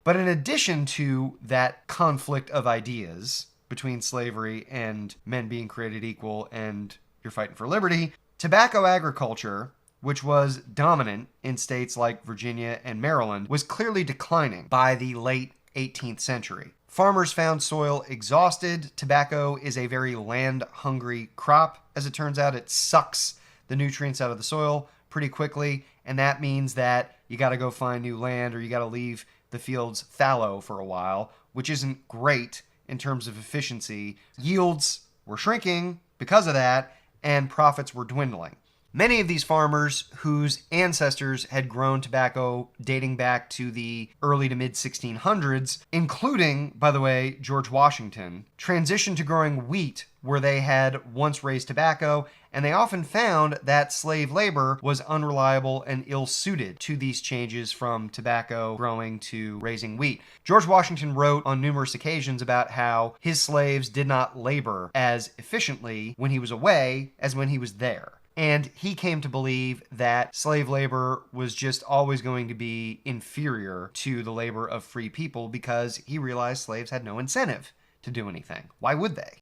But in addition to that conflict of ideas between slavery and men being created equal and you're fighting for liberty, tobacco agriculture, which was dominant in states like Virginia and Maryland, was clearly declining by the late 18th century. Farmers found soil exhausted. Tobacco is a very land-hungry crop. As it turns out, it sucks the nutrients out of the soil pretty quickly, and that means that you got to go find new land or you got to leave the fields fallow for a while, which isn't great in terms of efficiency. Yields were shrinking because of that, and profits were dwindling. Many of these farmers whose ancestors had grown tobacco dating back to the early to mid 1600s, including, by the way, George Washington, transitioned to growing wheat where they had once raised tobacco, and they often found that slave labor was unreliable and ill-suited to these changes from tobacco growing to raising wheat. George Washington wrote on numerous occasions about how his slaves did not labor as efficiently when he was away as when he was there. And he came to believe that slave labor was just always going to be inferior to the labor of free people because he realized slaves had no incentive to do anything. Why would they?